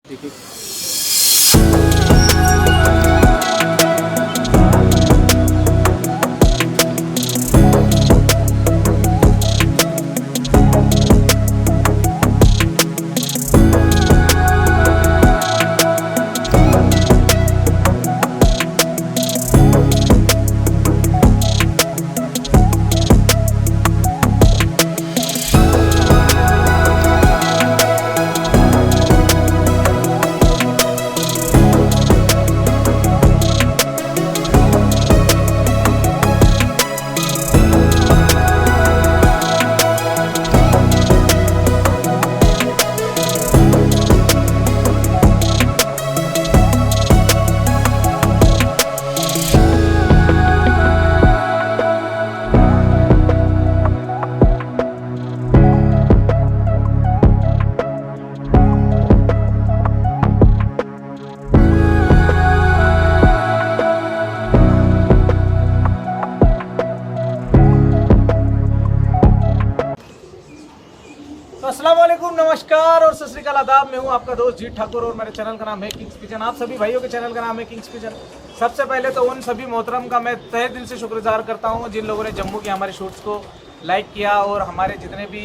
देखिए तो अस्सलाम वालेकुम, नमस्कार और सत श्री अकाल, आदाब। मैं हूं आपका दोस्त जीत ठाकुर और मेरे चैनल का नाम है किंग्स पिजन। आप सभी भाइयों के चैनल का नाम है किंग्स पिजन। सबसे पहले तो उन सभी मोहतरम का मैं तहे दिल से शुक्रगुजार करता हूं जिन लोगों ने जम्मू के हमारे शूट्स को लाइक किया और हमारे जितने भी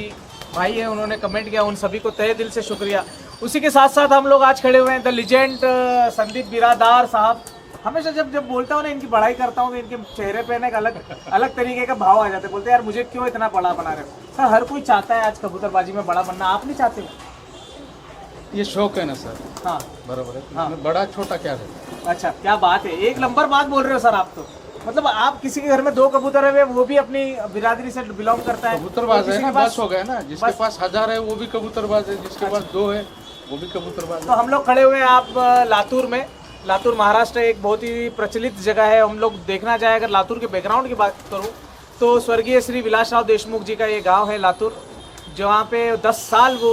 भाई हैं उन्होंने कमेंट किया, उन सभी को तहे दिल से शुक्रिया। उसी के साथ साथ हम लोग आज खड़े हुए हैं द लीजेंड संदीप बिरादार साहब। हमेशा जब बोलता हूँ ना, इनकी पढ़ाई करता हूँ तो इनके चेहरे पे ना एक अलग तरीके का भाव आ जाते। बोलते हैं यार मुझे क्यों इतना बड़ा बना रहे हो। सर हर कोई चाहता है आज कबूतरबाजी में बड़ा बनना, आप नहीं चाहते? ये शौक है ना सर। हाँ बराबर है। हाँ। बड़ा छोटा क्या है। अच्छा, क्या बात है, एक नंबर बात बोल रहे हो सर आप तो। मतलब आप किसी के घर में 2 कबूतर है, वो भी अपनी बिरादरी से बिलोंग करता है। कबूतरबाज है ना, बस हो गया ना। जिसके पास 1000 है वो भी कबूतरबाज है, जिसके पास 2 है वो भी कबूतरबाज है। तो हम लोग खड़े हुए हैं आप लातूर में। लातूर महाराष्ट्र एक बहुत ही प्रचलित जगह है। हम लोग देखना चाहे, अगर लातूर के बैकग्राउंड की बात करूं तो स्वर्गीय श्री विलासराव देशमुख जी का ये गांव है लातूर, जहाँ पे 10 साल वो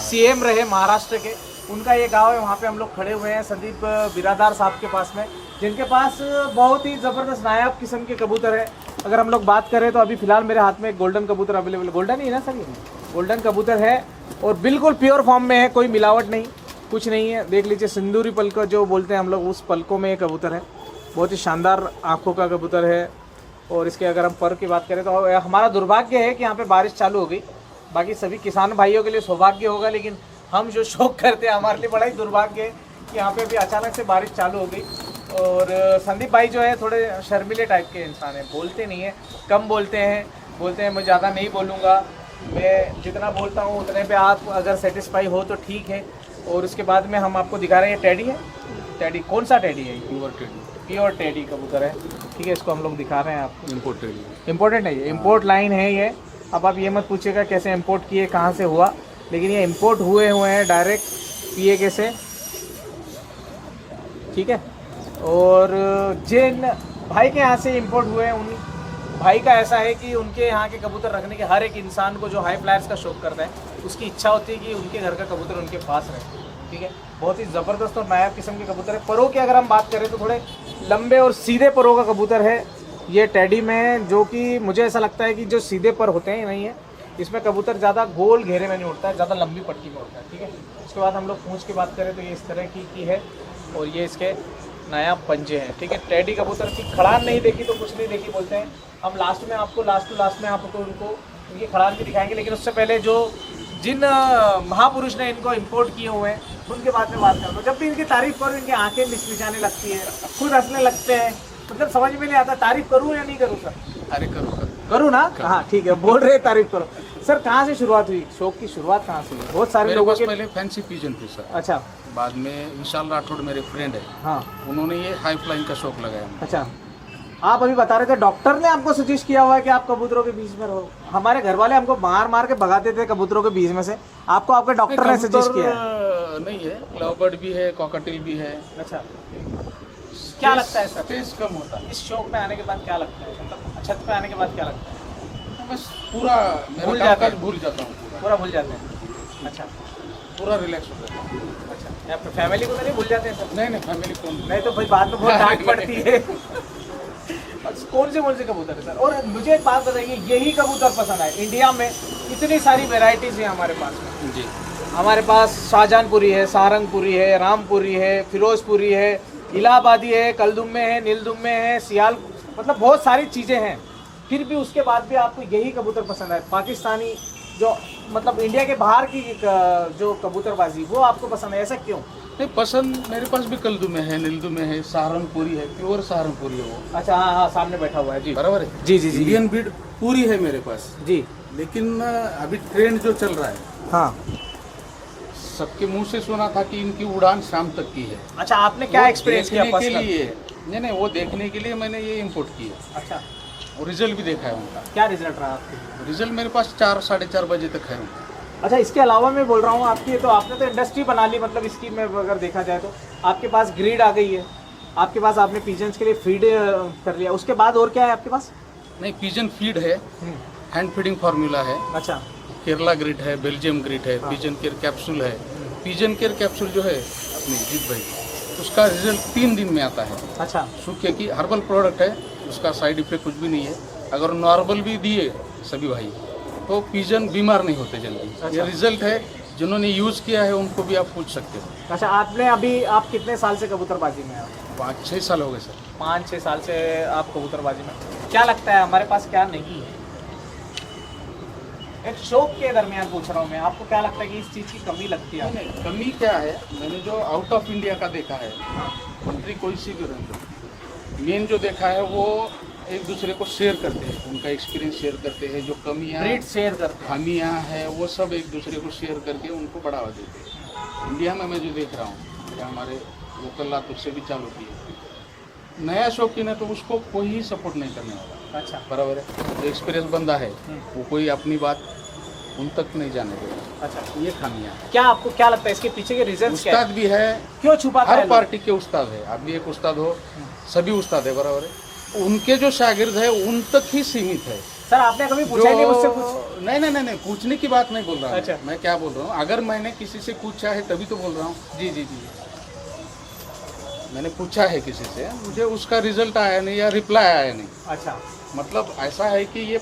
सीएम रहे महाराष्ट्र के। उनका ये गांव है, वहाँ पे हम लोग खड़े हुए हैं संदीप बिरादार साहब के पास में, जिनके पास बहुत ही ज़बरदस्त नायाब किस्म के कबूतर है। अगर हम लोग बात करें तो अभी फ़िलहाल मेरे हाथ में एक गोल्डन कबूतर अवेलेबल, गोल्डन ही है ना सर, ये गोल्डन कबूतर है और बिल्कुल प्योर फॉर्म में है, कोई मिलावट नहीं, कुछ नहीं है। देख लीजिए, सिंदूरी पलक जो बोलते हैं हम लोग, उस पलकों में ये कबूतर है। बहुत ही शानदार आँखों का कबूतर है। और इसके अगर हम पर की बात करें तो हमारा दुर्भाग्य है कि यहाँ पे बारिश चालू हो गई। बाकी सभी किसान भाइयों के लिए सौभाग्य होगा, लेकिन हम जो शौक करते हैं हमारे लिए बड़ा ही दुर्भाग्य है कि यहाँ पे भी अचानक से बारिश चालू हो गई। और संदीप भाई जो है थोड़े शर्मीले टाइप के इंसान हैं, बोलते नहीं हैं, कम बोलते हैं मैं ज़्यादा नहीं बोलूँगा, मैं जितना बोलता हूँ उतने पे आप अगर सेटिस्फाई हो तो ठीक है। और उसके बाद में हम आपको दिखा रहे हैं टेडी है। टेडी कौन सा टेडी है? प्योर टेडी कबूतर है, ठीक है। इसको हम लोग दिखा रहे हैं आपको। इम्पोर्टेड नहीं है, इम्पोर्ट लाइन है ये। अब आप ये मत पूछिएगा कैसे इम्पोर्ट किए, कहाँ से हुआ, लेकिन ये इम्पोर्ट हुए हैं डायरेक्ट पीएके से, ठीक है। और जिन भाई के यहाँ से इम्पोर्ट हुए हैं, उन भाई का ऐसा है कि उनके यहाँ के कबूतर रखने के हर एक इंसान को जो हाई फ्लायर्स का शौक करता है, उसकी इच्छा होती है कि उनके घर का कबूतर उनके पास रहे, ठीक है। बहुत ही ज़बरदस्त और नायाब किस्म के कबूतर है। परों की अगर हम बात करें तो थोड़े लंबे और सीधे परों का कबूतर है ये टेडी में, जो कि मुझे ऐसा लगता है कि जो सीधे पर होते हैं नहीं है, इसमें कबूतर ज़्यादा गोल घेरे में नहीं उड़ता है, ज़्यादा लंबी पट्टी में उड़ता है, ठीक है। उसके बाद हम लोग पूंछ की बात करें तो ये इस तरह की है और ये इसके नायाब पंजे हैं, ठीक है। टेडी कबूतर की खड़ान नहीं देखी तो कुछ नहीं देखी बोलते हैं। हम लास्ट में आपको उनकी खड़ान भी दिखाएंगे, लेकिन उससे पहले जिन महापुरुष ने इनको इंपोर्ट किए हुए हैं उनके बारे में बात करूँ। जब भी इनकी तारीफ करूँ इनकी आंखें मिचमिचाने लगती है, खुद हंसने लगते हैं, मतलब समझ में नहीं आता तारीफ करूँ या नहीं करूँ सर। अरे करूँ ना, हाँ ठीक है, बोल रहे तारीफ करो। सर कहाँ से शुरुआत हुई, शौक की शुरुआत कहाँ से हुई? बहुत सारे लोगों के पहले फैंसी पिजन थे सर। अच्छा। बाद में विशाल राठौड़ मेरे फ्रेंड है, हाँ, उन्होंने ये हाई फ्लाइंग का शौक लगाया। अच्छा, आप अभी बता रहे थे डॉक्टर ने आपको सजेस्ट किया हुआ है कि आप कबूतरों के बीच में रहो। हमारे घर वाले हमको मार के भगाते थे कबूतरों के बीच में से, आपको आपके डॉक्टर ने सजेस्ट किया है? नहीं है, लव बर्ड भी है, कॉकटेल भी है। अच्छा, क्या लगता है सर स्पेस कम होता है इस शौक में आने के बाद? क्या लगता है, मतलब छत पे आने के बाद क्या लगता है? बस पूरा भूल जाता है, भूल जाता हूँ, पूरा भूल जाते हैं। अच्छा, पूरा रिलैक्स हो जाता हूँ। अच्छा, आपकी फैमिली को तो नहीं भूल जाते हैं सर? नहीं फैमिली को नहीं तो भाई बाद में बहुत डांट पड़ती है। कौन से कबूतर है सर? और मुझे एक बात बताइए, यही कबूतर पसंद है? इंडिया में इतनी सारी वेराइटीज है हमारे पास में जी, हमारे पास शाहजहानपुरी है, सारंगपुरी है, रामपुरी है, फिरोजपुरी है, इलाहाबादी है, कलदुम्मे है, नीलदुम्मे है, सियाल, मतलब बहुत सारी चीज़ें हैं। फिर भी उसके बाद भी आपको यही कबूतर पसंद है, पाकिस्तानी जो मतलब इंडिया के बाहर की जो कबूतरबाजी वो आपको पसंद है, ऐसा क्यों? नहीं, पसंद मेरे पास भी कलदुमे है, नीलदुमे है, सहारनपुरी है, प्योर सहारनपुरी है वो। अच्छा, हाँ हाँ, सामने बैठा हुआ है जी, बराबर है। जी जी जी इंडियन ब्रीड पूरी है मेरे पास, जी, लेकिन अभी ट्रेंड जो चल रहा है, हाँ। सबके मुंह से सुना था कि इनकी उड़ान शाम तक की है। अच्छा, आपने क्या वो एक्सपीरियंस किया देखने के पर्सनल? लिए? नहीं, वो देखने के लिए मैंने ये इम्पोर्ट की है अच्छा, और रिजल्ट भी देखा है उनका। क्या रिजल्ट रहा आपके? रिजल्ट मेरे पास 4 साढ़े 4 बजे तक है उनका। अच्छा, इसके अलावा मैं बोल रहा हूँ आपकी, तो आपने तो इंडस्ट्री बना ली, मतलब इसकी में अगर देखा जाए तो आपके पास ग्रीड आ गई है, आपके पास आपने पिजन्स के लिए फीड कर लिया, उसके बाद और क्या है आपके पास? नहीं, पिजन फीड है, हैंड फीडिंग फार्मूला है, अच्छा, केरला ग्रिड है, बेल्जियम ग्रिड है, पिजन केयर कैप्सूल है। पिजन केयर कैप्सूल जो है अपनी जीत भाई, उसका रिजल्ट 3 दिन में आता है। अच्छा, सूखे की हर्बल प्रोडक्ट है, उसका साइड इफेक्ट कुछ भी नहीं है। अगर नॉर्मल भी दिए सभी भाई तो पिजन बीमार नहीं होते जल्दी। अच्छा। ये रिजल्ट है, जिन्होंने यूज़ किया है उनको भी आप पूछ सकते हो। अच्छा, आपने अभी आप कितने साल से कबूतरबाजी में आप? 5-6 साल हो गए सर। 5-6 साल से आप कबूतरबाजी में, क्या लगता है हमारे पास क्या नहीं है? एक शौक के दरमियान पूछ रहा हूँ मैं, आपको क्या लगता है कि इस चीज़ की कमी लगती है? नहीं, कमी क्या है, मैंने जो आउट ऑफ इंडिया का देखा है, कंट्री कोई सी भी रहे, मेन जो देखा है वो एक दूसरे को शेयर करते हैं, उनका एक्सपीरियंस शेयर करते हैं, जो कमियाँ ब्रीड शेयर करते हैं। खामियाँ हैं वो सब एक दूसरे को शेयर करके उनको बढ़ावा देते हैं। इंडिया में मैं जो देख रहा हूँ, या हमारे लोकल लातूर से भी चालू की है, नया शौकीन है तो उसको कोई ही सपोर्ट नहीं करने वाला। अच्छा, बराबर है। जो एक्सपीरियंस बंदा है वो कोई अपनी बात उन तक नहीं जाने देगा। अच्छा, ये खामियाँ हैं। क्या आपको क्या लगता है इसके पीछे के रीजंस क्या उस्ताद है? भी है, क्यों छुपाता है हर लोग? पार्टी के उस्ताद है। आप भी एक उस्ताद हो, सभी उस्ताद है, बराबर है। उनके जो शागिर्द है उन तक ही सीमित है। सर, आपने कभी पूछा ही नहीं मुझसे कुछ? नहीं, पूछने की बात नहीं बोल रहा हूँ। अच्छा। मैं क्या बोल रहा हूँ, अगर मैंने किसी से पूछा है तभी तो बोल रहा हूँ। जी जी जी, मैंने पूछा है किसी से, मुझे उसका रिजल्ट आया नहीं या रिप्लाई आया नहीं। अच्छा, मतलब ऐसा है कि ये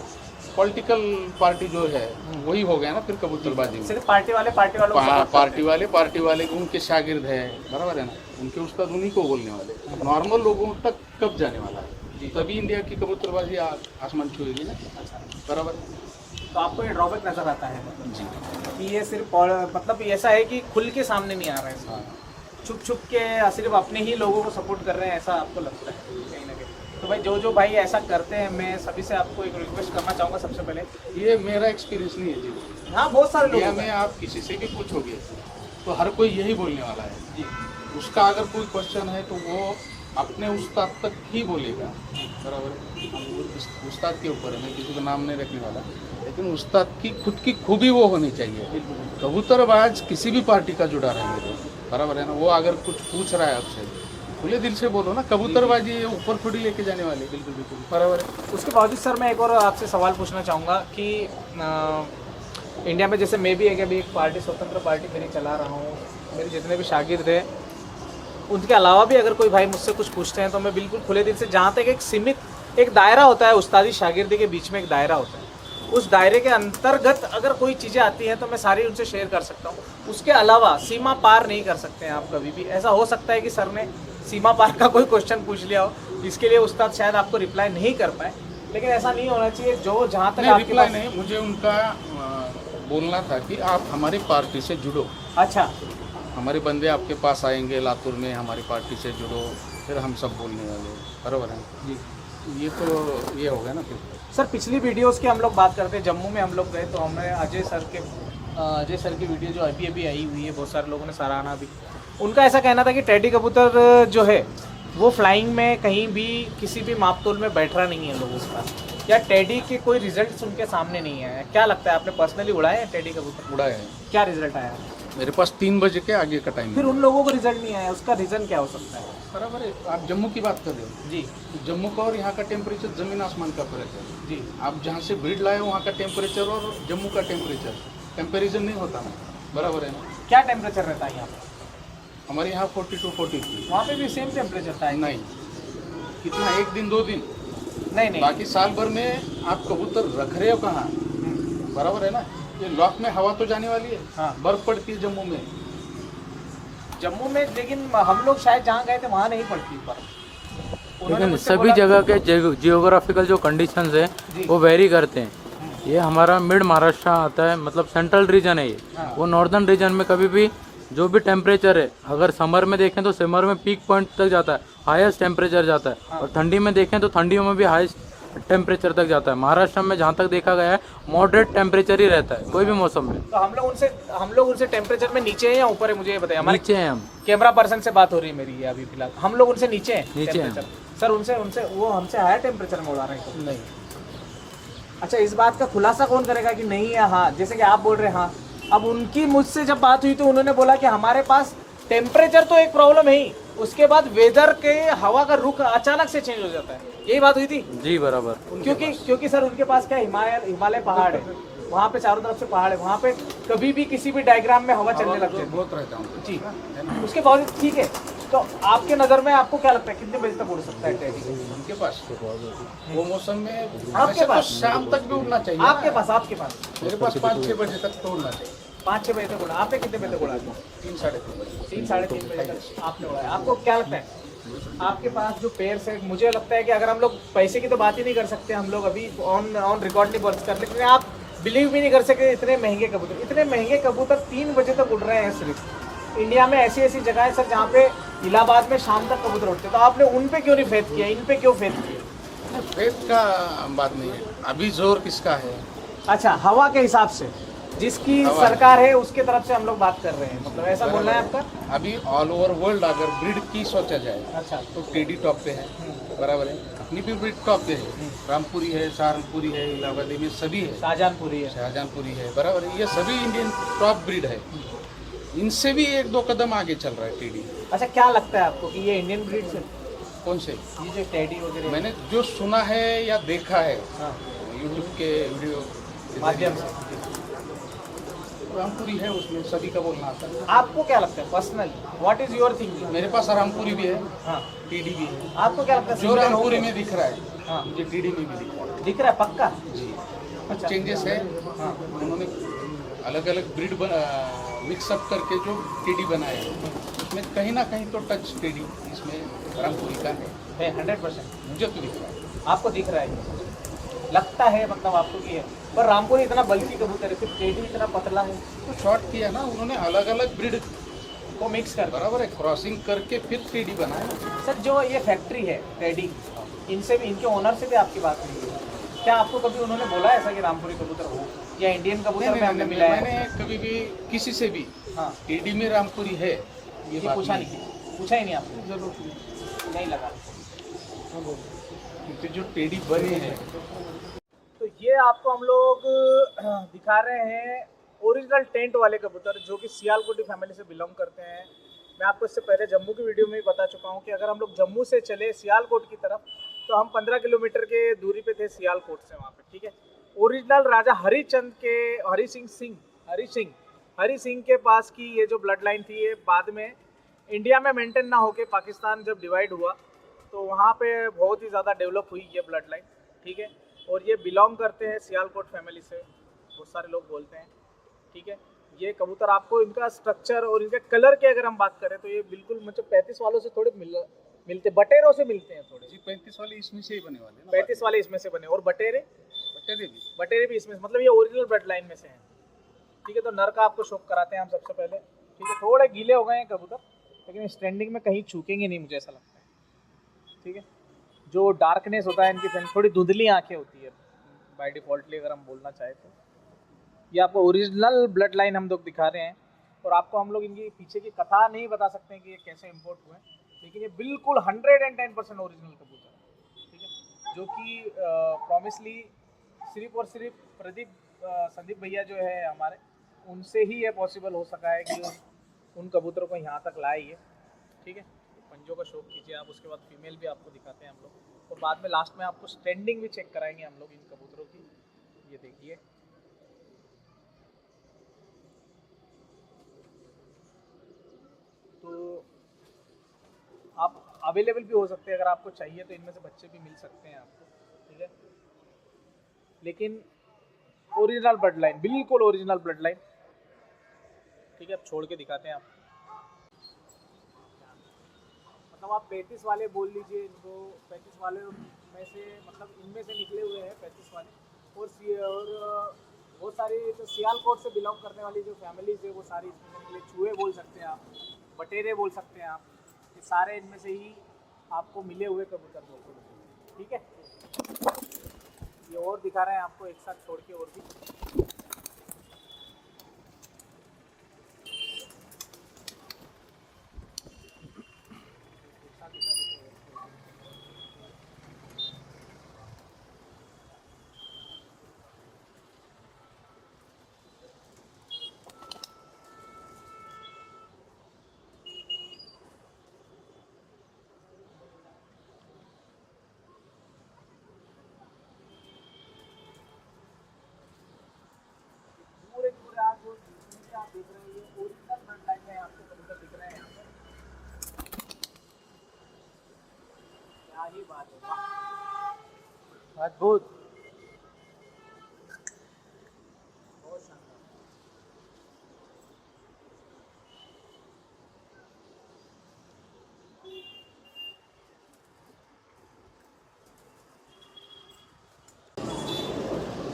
पॉलिटिकल पार्टी जो है वही हो गया ना फिर कबूतरबाजी में। सिर्फ पार्टी वालों को support पार्टी वाले उनके शागिर्द है, बराबर है ना, उनके उस्ताद उन्हीं को बोलने वाले। नॉर्मल लोगों तक कब जाने वाला है? तभी इंडिया की कबूतरबाजी आसमान छुएगी ना। अच्छा, बराबर। तो आपको ये ड्रॉबैक नजर आता है मतलब जी कि ये सिर्फ मतलब ऐसा है कि खुल के सामने नहीं आ रहा है, हाँ। छुप छुप के सिर्फ अपने ही लोगों को सपोर्ट कर रहे हैं, ऐसा आपको लगता है कहीं ना कहीं? तो भाई जो भाई ऐसा करते हैं, मैं सभी से आपको एक रिक्वेस्ट करना चाहूँगा। सबसे पहले, ये मेरा एक्सपीरियंस नहीं है जी। हाँ, बहुत सारे लोग इंडिया में आप किसी से भी पूछोगे तो हर कोई यही बोलने वाला है जी। उसका अगर कोई क्वेश्चन है तो वो अपने उस्ताद तक ही बोलेगा, बराबर। उस्ताद के ऊपर है, मैं किसी का नाम नहीं रखने वाला, लेकिन उस्ताद की खुद की खूबी वो होनी चाहिए। कबूतरबाज किसी भी पार्टी का जुड़ा रहेंगे तो, बराबर है ना। वो अगर कुछ पूछ रहा है आपसे, खुले दिल से बोलो ना। कबूतरबाजी ऊपर थोड़ी लेके जाने वाली, बिल्कुल बिल्कुल, बराबर है। उसके बावजूद सर मैं एक और आपसे सवाल पूछना चाहूँगा कि इंडिया में जैसे मैं भी एक अभी एक पार्टी, स्वतंत्र पार्टी मेरी चला रहा हूँ, मेरे जितने भी शागिर्द हैं, उनके अलावा भी अगर कोई भाई मुझसे कुछ पूछते हैं तो मैं बिल्कुल खुले दिल से, जहाँ तक एक सीमित एक दायरा होता है, उस्तादी शागिर्दी के बीच में एक दायरा होता है, उस दायरे के अंतर्गत अगर कोई चीज़ें आती हैं तो मैं सारी उनसे शेयर कर सकता हूँ। उसके अलावा सीमा पार नहीं कर सकते हैं आप कभी भी। ऐसा हो सकता है कि सर ने सीमा पार का कोई क्वेश्चन पूछ लिया हो, इसके लिए उस्ताद शायद आपको रिप्लाई नहीं कर पाए, लेकिन ऐसा नहीं होना चाहिए। जो जहाँ तक आपके रिप्लाई पास नहीं, मुझे उनका बोलना था कि आप हमारी पार्टी से जुड़ो। अच्छा, हमारे बंदे आपके पास आएंगे लातूर में, हमारी पार्टी से जुड़ो, फिर हम सब बोलने वाले, बराबर है जी। ये तो ये हो गया ना फिर। सर, पिछली वीडियोस की हम लोग बात करते हैं, जम्मू में हम लोग गए तो हमें अजय सर की वीडियो जो अभी आई हुई है, बहुत सारे लोगों ने सराहना भी। उनका ऐसा कहना था कि टेडी कबूतर जो है वो फ्लाइंग में कहीं भी किसी भी मापतोल में बैठ रहा नहीं है लोगों के पास, या टेडी के कोई रिजल्ट्स उनके सामने नहीं है। क्या लगता है, आपने पर्सनली उड़ाए हैं टेडी कबूतर? उड़ाए हैं, क्या रिजल्ट आया? मेरे पास 3 बजे के आगे का टाइम फिर है। उन लोगों को रिजल्ट नहीं आया, उसका रीज़न क्या हो सकता है? बराबर है। आप जम्मू की बात कर रहे हो जी जम्मू का और यहाँ का टेम्परेचर ज़मीन आसमान का फर्क है जी। आप जहाँ से ब्रीड लाए हो वहाँ का टेम्परेचर और जम्मू का टेम्परेचर कंपैरिजन नहीं होता ना, बराबर है ना। क्या टेम्परेचर रहता है यहाँ पर? हमारे यहाँ 42 43। वहाँ पे भी सेम टेम्परेचर था? नहीं, कितना, 1 दिन 2 दिन, नहीं। बाकी साल भर में आप कबूतर रख रहे हो कहाँ, बराबर है ना। ये लॉक में हवा तो जाने वाली है। हाँ। बर्फ पड़ती है जम्मू में। जम्मू में, लेकिन हम लोग शायद जहाँ गए थे वहाँ नहीं पड़ती बर्फ। उन्होंने लेकिन मुझसे सभी बोला- जगह के जियोग्राफिकल जो कंडीशंस जी। है वो वेरी करते हैं। ये हमारा मिड महाराष्ट्र आता है, मतलब सेंट्रल रीजन है ये। हाँ। वो नॉर्दर्न रीजन में कभी भी जो भी टेम्परेचर है, अगर समर में देखें तो समर में पीक पॉइंट तक जाता है, हाईएस्ट टेम्परेचर जाता है, और ठंडी में देखें तो ठंडियों में भी हाईएस्ट टेम्परेचर तक जाता है। महाराष्ट्र में जहाँ तक देखा गया है मॉडरेट टेम्परेचर ही रहता है कोई भी मौसम में। तो हम लोग उनसे टेम्परेचर में नीचे हैं या ऊपर है, मुझे ये बताइए। हमारे नीचे हैं हम। कैमरा पर्सन से बात हो रही है मेरी ये अभी फिलहाल। हम लोग उनसे नीचे हैं नीचे हैं। temperature। सर उनसे वो हमसे हायर टेम्परेचर में उड़ा रहे हैं? नहीं। अच्छा, इस बात का खुलासा कौन करेगा कि नहीं है? हाँ, जैसे कि आप बोल रहे हैं हाँ। अब उनकी मुझसे जब बात हुई तो उन्होंने बोला कि हमारे पास टेम्परेचर तो एक प्रॉब्लम है ही, उसके बाद वेदर के हवा का रुख अचानक से चेंज हो जाता है। यही बात हुई थी? जी बराबर। क्योंकि सर उनके पास क्या हिमालय पहाड़ है, वहाँ पे चारों तरफ से पहाड़ है, वहाँ पे कभी भी किसी भी डायग्राम में हवा चलने लगती है। बहुत रहता हूँ जी, उसके बाद ठीक है। तो आपके नज़र में आपको क्या लगता है कितने बजे तक उड़ सकता है टेडी? उनके पास वो मौसम में आपके वैसे तो पास? शाम तक भी उड़ना चाहिए। आपके पास मेरे पास 5-6 बजे तक तो उड़ना चाहिए। 5-6 बजे तक उड़ा। आपने कितने बजे तक उड़ा? 3-3:30 बजे। 3-3:30 बजे तक आपने उड़ाया। आपको क्या लगता है आपके पास जो पेयर्स है? मुझे लगता है कि अगर हम लोग पैसे की तो बात ही नहीं कर सकते, हम लोग अभी ऑन रिकॉर्ड नहीं बोल सकते, लेकिन आप बिलीव भी नहीं कर सकते इतने महंगे कबूतर 3 बजे तक उड़ रहे हैं। सिर्फ इंडिया में ऐसी जगह है सर जहाँ पे इलाहाबाद में शाम तक कबूतर उड़ते हैं, तो आपने उन पे क्यों नहीं फेथ किया, इन पे क्यों फेथ किया? फेथ का बात नहीं है, अभी जोर किसका है? अच्छा, हवा के हिसाब से जिसकी हवा। सरकार है उसके तरफ से हम लोग बात कर रहे हैं, मतलब ऐसा बोलना है आपका? अभी ऑल ओवर वर्ल्ड अगर ब्रीड की सोचा जाए अच्छा, तो टेडी टॉप पे है, बराबर है। अपनी भी ब्रीड टॉप पे है, रामपुरी है, सहारनपुरी है, इलाहाबादी में सभी है, शाहजहानपुरी है। शाहजहानपुरी है, बराबर है। ये सभी इंडियन टॉप ब्रीड है। इनसे भी 1-2 कदम आगे चल रहा है टेडी। अच्छा, क्या लगता है आपको कि ये इंडियन ब्रीड से कौन से? ये जो टेडी वगैरह मैंने जो सुना है या देखा है हाँ, यूट्यूब के वीडियो माध्यम से रामपुरी है, उसमें सभी का बोलना आता है। आपको क्या लगता है personally, what is your thinking? मेरे पास रामपुरी भी है, हाँ, टीडी भी है। आपको क्या लगता है? जो सिंगल रामपुरी होंगे? में दिख रहा है हाँ, मुझे टीडी में भी दिख रहा है। दिख रहा है पक्का? जी, कुछ अच्छा। चेंजेस है। हाँ, उन्होंने अलग अलग ब्रीड मिक्सअप करके जो टीडी बनाए हैं उसमें कहीं ना कहीं तो टच टीडी इसमें रामपुरी का है। 100% मुझे तो दिख रहा है। आपको दिख रहा है, लगता है मतलब आपको कि है, पर रामपुरी इतना बल्कि कबूतर है, फिर टेडी इतना पतला है, तो शॉर्ट किया ना उन्होंने, अलग अलग ब्रीड को मिक्स कर। बराबर है, क्रॉसिंग करके फिर टीडी बनाया। सर जो ये फैक्ट्री है टेडी, इनसे भी, इनके ओनर से भी आपकी बात हुई है क्या? आपको कभी उन्होंने बोला ऐसा कि रामपुरी कबूतर हो या इंडियन कबूतर में हमने मिला है? मैंने कभी भी किसी से भी हाँ, टीडी में रामपुरी है ये बात पूछा नहीं, पूछा ही नहीं आपने? जरूर नहीं लगा। क्योंकि जो टेडी बने हैं तो ये आपको हम लोग दिखा रहे हैं ओरिजिनल टेंट वाले कबूतर जो कि सियालकोटी फैमिली से बिलोंग करते हैं। मैं आपको इससे पहले जम्मू की वीडियो में भी बता चुका हूँ कि अगर हम लोग जम्मू से चले सियालकोट की तरफ तो हम 15 किलोमीटर के दूरी पे थे सियालकोट से वहाँ पे, ठीक है। ओरिजिनल राजा हरी सिंह के पास की ये जो ब्लड लाइन थी, ये बाद में इंडिया में मेंटेन ना होके पाकिस्तान जब डिवाइड हुआ तो वहाँ पे बहुत ही ज़्यादा डेवलप हुई ये ब्लड लाइन, ठीक है। और ये बिलोंग करते हैं सियालकोट फैमिली से, बहुत सारे लोग बोलते हैं, ठीक है। ये कबूतर आपको इनका स्ट्रक्चर और इनके कलर की अगर हम बात करें तो ये बिल्कुल मतलब 35 वालों से थोड़े मिलते, बटेरों से मिलते हैं थोड़े। जी 35 वाले इसमें से ही बने वाले हैं ना। 35 वाले इसमें से बने, और बटेरे भी इसमें, मतलब ये ओरिजिनल ब्लड लाइन में से हैं, ठीक है। तो नर का आपको शौक कराते हैं हम सबसे पहले, ठीक है। थोड़े गीले हो गए हैं कबूतर, लेकिन स्टैंडिंग में कहीं छूकेंगे नहीं, मुझे ऐसा लगता है, ठीक है। जो डार्कनेस होता है इनकी थोड़ी धुंधली आंखें होती है बाय डिफॉल्टली, अगर हम बोलना चाहें तो। ये आपको ओरिजिनल ब्लड लाइन हम लोग दिखा रहे हैं, और आपको हम लोग इनकी पीछे की कथा नहीं बता सकते हैं कि ये कैसे इंपोर्ट हुए, लेकिन ये बिल्कुल 110% ओरिजिनल कबूतर है, ठीक है। जो कि प्रॉमिसली सिर्फ और सिर्फ संदीप भैया जो है हमारे, उनसे ही ये पॉसिबल हो सका है कि उन कबूतरों को यहाँ तक लाए ये, ठीक है। पंजों का शौक कीजिए आप, उसके बाद फीमेल भी आपको दिखाते हैं हम लोग, और बाद में लास्ट में आपको स्टैंडिंग भी चेक कराएंगे हम लोग इन कबूतरों की। ये देखिए, तो आप अवेलेबल भी हो सकते हैं, अगर आपको चाहिए तो इनमें से बच्चे भी मिल सकते हैं आपको, ठीक है। लेकिन ओरिजिनल ब्लड लाइन, बिल्कुल ओरिजिनल ब्लड लाइन। ठीक है, अब छोड़ के दिखाते हैं आप। मतलब आप 35 वाले बोल लीजिए इनको, 35 वाले में से मतलब इनमें से निकले हुए हैं 35 वाले। और बहुत सारी जो सियालकोट से बिलोंग करने वाली जो फैमिलीज है वो सारी इसमें से निकले। चूहे बोल सकते हैं आप, बटेरे बोल सकते हैं आप, ये सारे इनमें से ही आपको मिले हुए कबूतर बोलते हैं। ठीक है, ये और दिखा रहे हैं आपको एक साथ छोड़ के और भी। पूरे पूरे आप जो नीचे आप देख रहे हैं ये ओरिजिनल फ्रंट लाइन में आपको कबूतर दिख रहे हैं यहाँ पर। क्या ही बात है, वाह, अद्भुत, बहुत शानदार।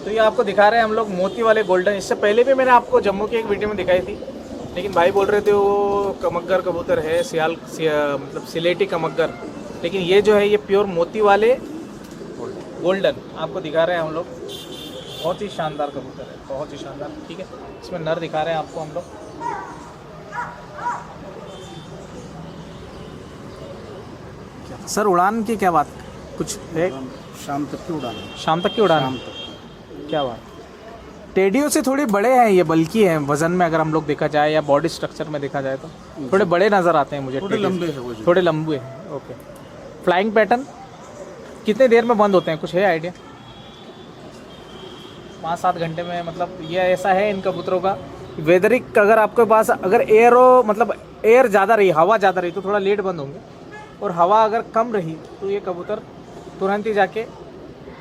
तो ये आपको दिखा रहे हैं हम लोग मोती वाले गोल्डन। इससे पहले भी मैंने आपको जम्मू की एक वीडियो में दिखाई थी, लेकिन भाई बोल रहे थे वो कमग्गर कबूतर है, मतलब सिलेटी कमग्गर। लेकिन ये जो है ये प्योर मोती वाले गोल्डन आपको दिखा रहे हैं हम लोग। बहुत ही शानदार कबूतर है, बहुत ही शानदार। ठीक है, इसमें नर दिखा रहे हैं आपको हम लोग। सर उड़ान की क्या बात कुछ है? शाम तक की उड़ान, शाम तक की उड़ान, शाम तक। क्या बात। टेडियो से थोड़े बड़े हैं ये, बल्कि हैं वजन में, अगर हम लोग देखा जाए या बॉडी स्ट्रक्चर में देखा जाए तो थोड़े बड़े नज़र आते हैं मुझे। थोड़े टेडियो लंबे से। हैं वो जी। थोड़े लंबे हैं, ओके। फ्लाइंग पैटर्न कितने देर में बंद होते हैं, कुछ है आइडिया? 5-7 घंटे में, मतलब ये ऐसा है इन कबूतरों का। वेदरिक अगर आपके पास अगर एयर हो, मतलब एयर ज़्यादा रही, हवा ज़्यादा रही तो थोड़ा लेट बंद होंगे, और हवा अगर कम रही तो ये कबूतर तुरंत ही जाके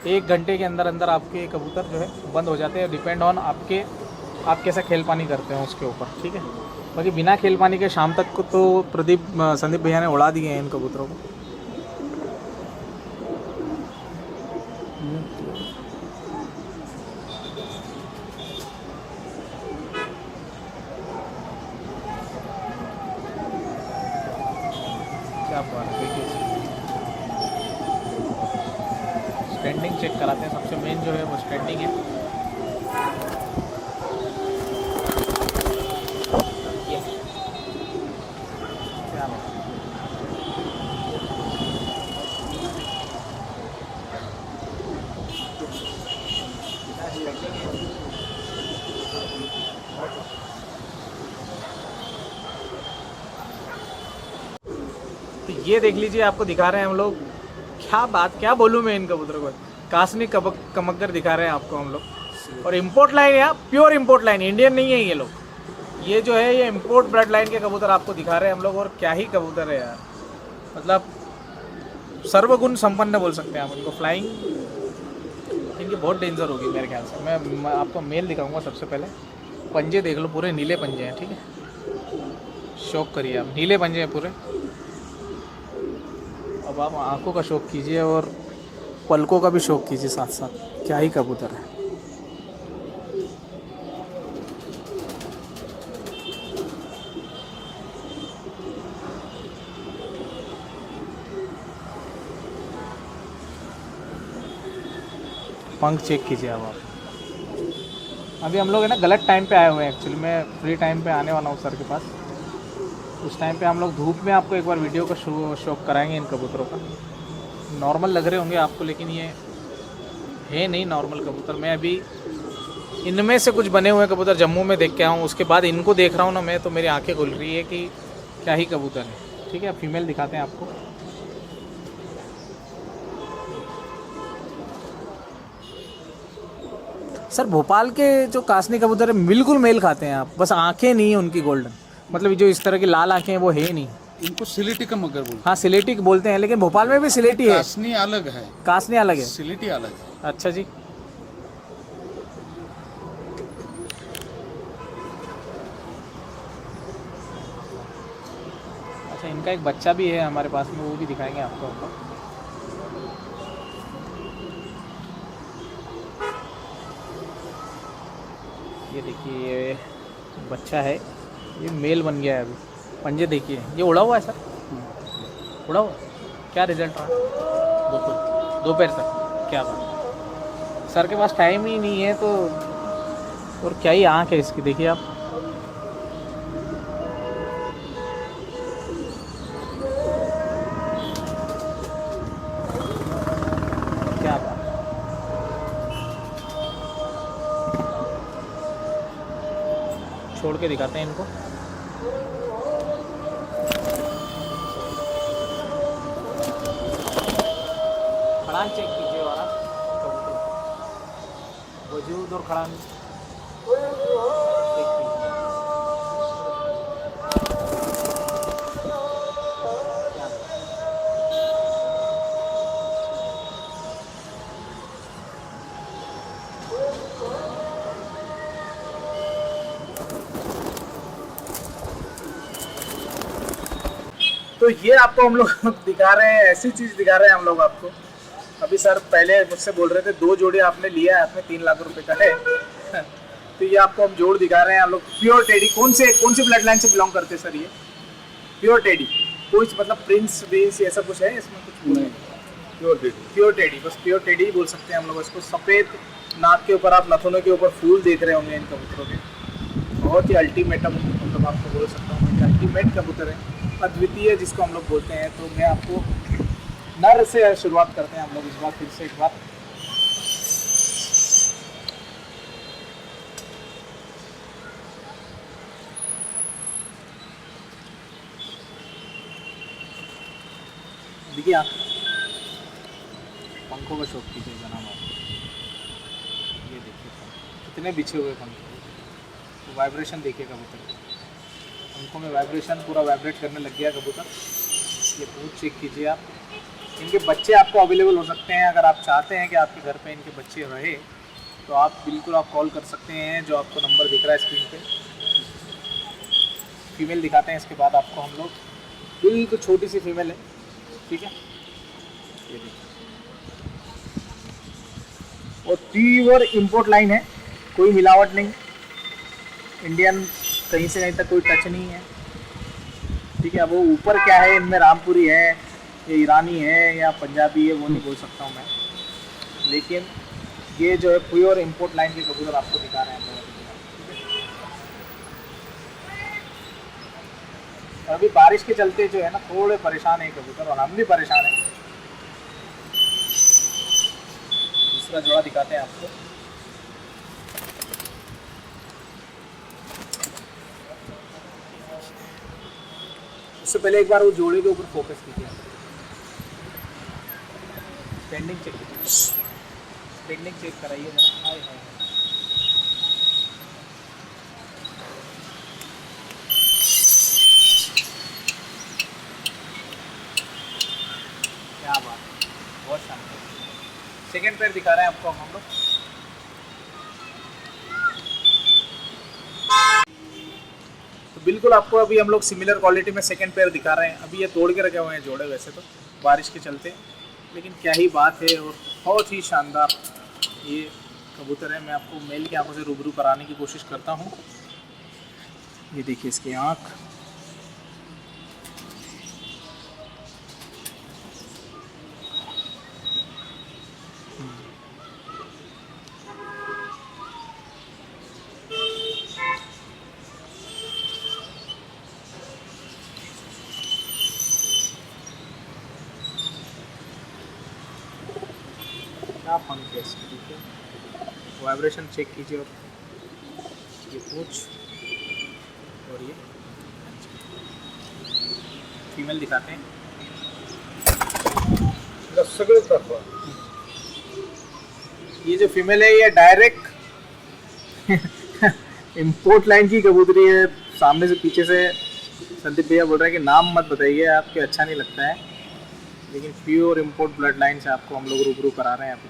1 घंटे के अंदर अंदर आपके कबूतर जो है बंद हो जाते हैं। डिपेंड ऑन आप कैसा खेल पानी करते हैं उसके ऊपर। ठीक है, बाकी बिना खेल पानी के शाम तक को तो संदीप भैया ने उड़ा दिए हैं इन कबूतरों को। क्या बात है, देखिए स्टैंडिंग चेक कराते हैं। सबसे मेन जो है वो स्टैंडिंग है। ये क्या बात है। तो ये देख लीजिए, आपको दिखा रहे हैं हम लोग। क्या बात, क्या बोलूँ मैं इन कबूतरों को। कासनी कमग्गर दिखा रहे हैं आपको हम लोग। और इम्पोर्ट लाइन है, प्योर इम्पोर्ट लाइन, इंडियन नहीं है ये लोग। ये जो है ये इम्पोर्ट ब्लड लाइन के कबूतर आपको दिखा रहे हैं हम लोग। और क्या ही कबूतर है यार, मतलब सर्वगुण संपन्न बोल सकते हैं आप इनको। फ्लाइंग इनकी बहुत डेंजर होगी मेरे ख्याल से। मैं आपको मेल दिखाऊंगा सबसे पहले। पंजे देख लो, पूरे नीले पंजे हैं। ठीक है, शौक करिए आप, नीले पंजे हैं पूरे। अब आप आंखों का शौक कीजिए और पलकों का भी शौक कीजिए साथ साथ। क्या ही कबूतर है। पंख चेक कीजिए अब आप। अभी हम लोग है ना गलत टाइम पे आए हुए हैं। एक्चुअली मैं फ्री टाइम पे आने वाला हूँ सर के पास। उस टाइम पे हम लोग धूप में आपको एक बार वीडियो का शौक कराएंगे इन कबूतरों का। नॉर्मल लग रहे होंगे आपको, लेकिन ये है नहीं नॉर्मल कबूतर। मैं अभी इनमें से कुछ बने हुए कबूतर जम्मू में देख के आया हूँ, उसके बाद इनको देख रहा हूँ ना मैं, तो मेरी आंखें खुल रही है कि क्या ही कबूतर है। ठीक है, अब फीमेल दिखाते हैं आपको। सर भोपाल के जो कासनी कबूतर है बिल्कुल मेल खाते हैं आप, बस आंखें नहीं है उनकी गोल्डन, मतलब जो इस तरह की लाल आंखें हैं वो है नहीं। इनको सिलेटी का मगर बोलते हाँ सिलेटी बोलते हैं, लेकिन भोपाल में भी सिलेटी हैं। है। कासनी अलग है, कासनी अलग है। सिलेटी अलग है। अच्छा जी। अच्छा, इनका एक बच्चा भी है हमारे पास में, वो भी दिखाएंगे आपको हम लोग। ये देखिए, ये बच्चा है, ये मेल बन गया है अभी। पंजे देखिए, ये उड़ा हुआ है सर, उड़ा हुआ। क्या रिजल्ट रहा? दोपहर तक। क्या बात, सर के पास टाइम ही नहीं है तो। और क्या ही आँख है इसकी, देखिए आप। क्या बात, छोड़ के दिखाते हैं इनको। खड़ान चेक कीजिए वाला वजूद और खड़ान चेक कीजिए। तो ये आपको हम लोग दिखा रहे हैं, ऐसी चीज़ दिखा रहे हैं हम लोग आपको। अभी सर पहले मुझसे बोल रहे थे 2 जोड़ी आपने लिया है, आपने 3 लाख रुपए का है। तो ये आपको हम जोड़ दिखा रहे हैं हम लोग। प्योर टेडी, कौन से ब्लड लाइन से बिलोंग करते हैं सर ये? प्योर टेडी, कोई मतलब प्रिंस विंस ऐसा कुछ है इसमें? कुछ पूरा है प्योर टेडी, बस प्योर टेडी ही बोल सकते हैं हम लोग इसको। सफ़ेद नाक के ऊपर, आप नथुनों के ऊपर फूल देख रहे होंगे इन कबूतरों के। बहुत ही अल्टीमेटम, मतलब आपको बोल सकता हूँ मैं, अल्टीमेट कबूतर है, अद्वितीय जिसको हम लोग बोलते हैं। तो मैं आपको नर से शुरुआत करते हैं हम लोग इस बार, फिर से एक बार। देखिए आप पंखों का शौक कीजिए जनाब आप। ये देखिए कितने बिछे हुए पंख, तो वाइब्रेशन देखिए कबूतर, पंखों में वाइब्रेशन, पूरा वाइब्रेट करने लग गया कबूतर। ये पूछ चेक कीजिए आप। इनके बच्चे आपको अवेलेबल हो सकते हैं, अगर आप चाहते हैं कि आपके घर पे इनके बच्चे रहे तो आप बिल्कुल आप कॉल कर सकते हैं, जो आपको नंबर दिख रहा है स्क्रीन पे। फीमेल दिखाते हैं इसके बाद आपको हम लोग। बिल्कुल छोटी सी फीमेल है, ठीक है, ये देखिए। और प्योर इम्पोर्ट लाइन है, कोई मिलावट नहीं, इंडियन कहीं से कहीं तक कोई टच नहीं है, ठीक है। वो ऊपर क्या है इनमें, रामपुरी है या ईरानी है या पंजाबी है, वो नहीं बोल सकता हूँ मैं, लेकिन ये जो है प्योर इम्पोर्ट लाइन के कबूतर आपको दिखा रहे हैं हम लोग। अभी बारिश के चलते जो है ना, थोड़े परेशान है कबूतर, और हम भी परेशान हैं। दूसरा जोड़ा दिखाते हैं आपको। उससे पहले एक बार वो जोड़े के ऊपर फोकस कीजिए, स्टैंडिंग चेक कीजिए, स्टैंडिंग चेक कराइए जरा। हाय हाय, क्या बात, बहुत शानदार। सेकेंड पैर दिखा रहे हैं आपको हम लोग। तो बिल्कुल आपको अभी हम लोग सिमिलर क्वालिटी में सेकेंड पैर दिखा रहे हैं। अभी ये तोड़ के रखे हुए हैं जोड़े वैसे तो बारिश के चलते, लेकिन क्या ही बात है, और बहुत ही शानदार ये कबूतर है। मैं आपको मेल की आंखों से रूबरू कराने की कोशिश करता हूँ। ये देखिए इसकी आँख, क्या पंख है इसकी, ठीक है। वाइब्रेशन चेक कीजिए, और ये पूछ, और ये फीमेल दिखाते हैं। सगळे दाखवा। ये जो फीमेल है ये डायरेक्ट इम्पोर्ट लाइन की कबूतरी है। सामने से पीछे से संदीप भैया बोल रहे हैं कि नाम मत बताइए, आपके अच्छा नहीं लगता है, लेकिन प्योर इम्पोर्ट ब्लड लाइन से आपको हम लोग रूबरू करा रहे हैं अभी।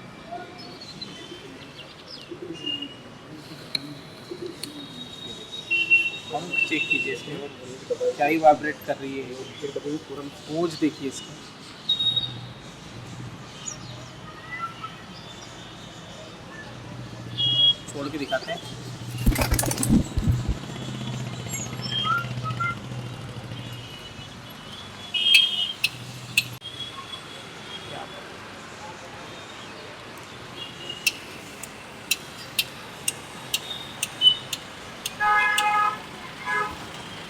पंख चेक कीजिए इसके, क्या ही वाइब्रेट कर रही है ये कभी पूरा पूंछ देखिए इसकी। छोड़ के दिखाते हैं।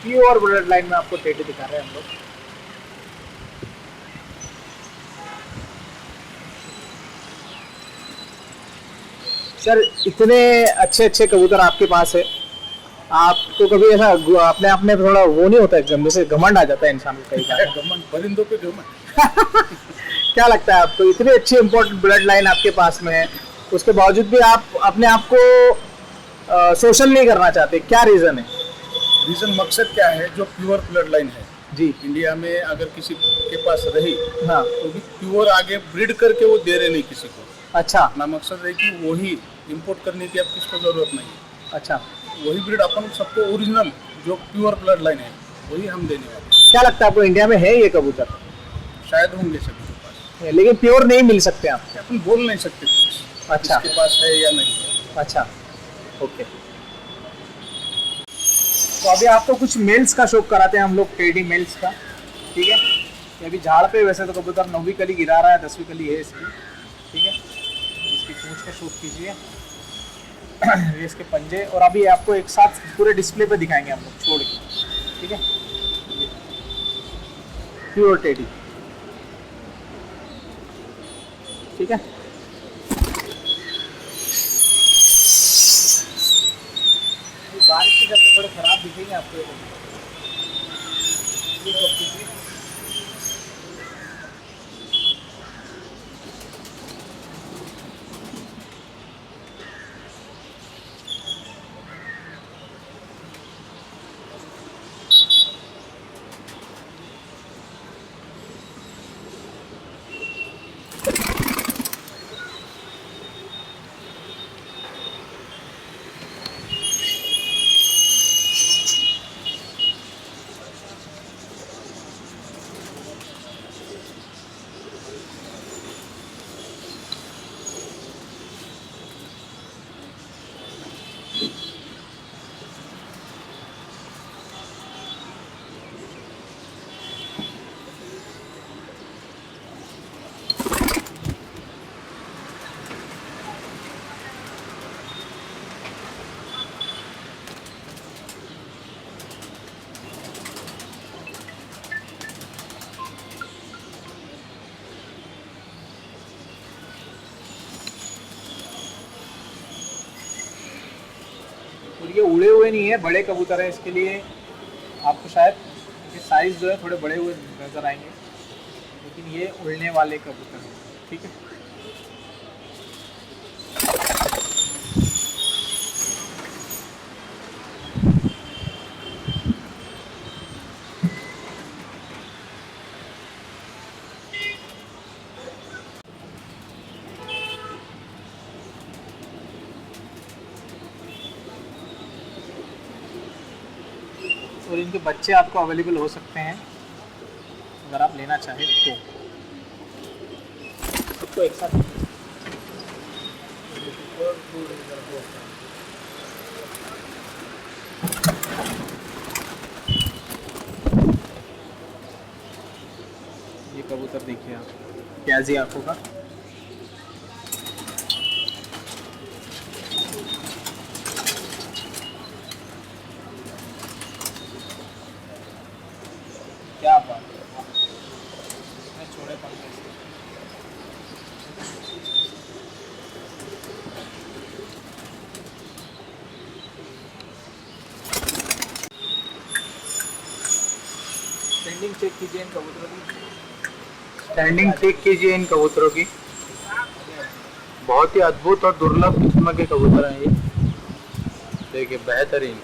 प्योर ब्लड लाइन में आपको टेडी दिखा रहे हैं हम लोग। सर इतने अच्छे अच्छे कबूतर आपके पास है, आपको कभी ऐसा अपने आप में थोड़ा वो नहीं होता है, जैसे घमंड आ जाता है इंसान को कई बार? घमंड, परिंदों पे घमंड। क्या लगता है आपको, इतनी अच्छी इम्पोर्टेंट ब्लड लाइन आपके पास में है, उसके बावजूद भी आप अपने आप को सोशल नहीं करना चाहते, क्या रीज़न है? रीजन मकसद क्या है, जो प्योर ब्लड लाइन है जी इंडिया में अगर किसी के पास रही हाँ तो भी प्योर आगे ब्रीड करके वो दे रहे नहीं किसी को। अच्छा अपना मकसद है कि वही इंपोर्ट करने की अब किसको जरूरत नहीं है, अच्छा। वही ब्रीड अपन सबको ओरिजिनल जो प्योर ब्लड लाइन है वही हम देने वाले हैं। क्या लगता है आपको, इंडिया में है ये कबूतर? शायद होंगे सभी के पास, लेकिन प्योर नहीं मिल सकते आप? अपन बोल नहीं सकते कुछ अच्छा किसके पास है या नहीं है। अच्छा ओके। तो अभी आपको कुछ मेल्स का शौक कराते हैं हम लोग, टेडी मेल्स का, ठीक है? ये अभी झाड़ पे वैसे तो कबूतर 9वीं कली गिरा रहा है, 10वीं कली है इसकी, ठीक है? इसकी पूंछ का शौक कीजिए। ये इसके पंजे, और अभी आपको एक साथ पूरे डिस्प्ले पे दिखाएंगे हम लोग छोड़ के, ठीक है? प्योर टेडी, ठीक है? बारिश के चलते थोड़े खराब दिखेंगे आपको ये कबूतर। और ये उड़े हुए नहीं है, बड़े कबूतर है, इसके लिए आपको शायद ये साइज़ जो है थोड़े बड़े हुए नज़र आएंगे, लेकिन ये उड़ने वाले कबूतर हैं, ठीक है? और इनके बच्चे आपको अवेलेबल हो सकते हैं अगर आप लेना चाहें तो। सबको एक साथ ये कबूतर देखिए आप, प्याजी आंखों का, क्या बात है, छोड़े पंखे से। स्टैंडिंग चेक कीजिए इन कबूतरों की, स्टैंडिंग चेक कीजिए इन कबूतरों की। बहुत ही अद्भुत और दुर्लभ किस्म के कबूतर हैं ये, देखिए बेहतरीन।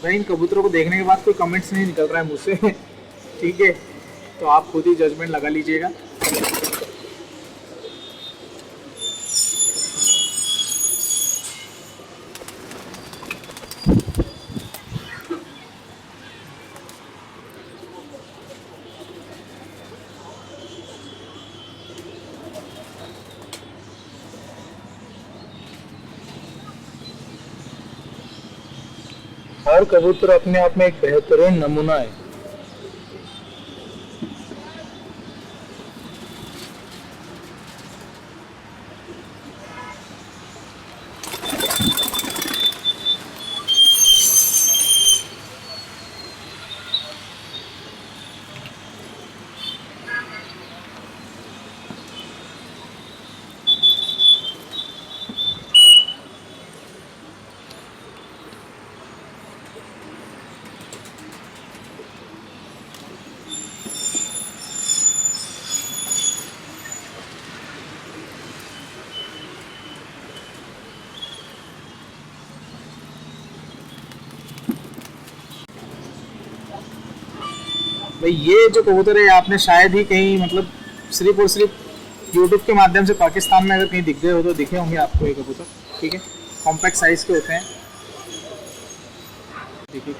भाई इन कबूतरों को देखने के बाद कोई कमेंट्स नहीं निकल रहा है मुझसे ठीक है, तो आप खुद ही जजमेंट लगा लीजिएगा। हर कबूतर अपने आप में एक बेहतरीन नमूना है। भाई ये जो कबूतर है आपने शायद ही कहीं मतलब सिर्फ और सिर्फ यूट्यूब के माध्यम से पाकिस्तान में अगर कहीं दिख गए हो तो दिखे होंगे आपको ये कबूतर, ठीक है। कॉम्पैक्ट साइज के होते हैं, देखिए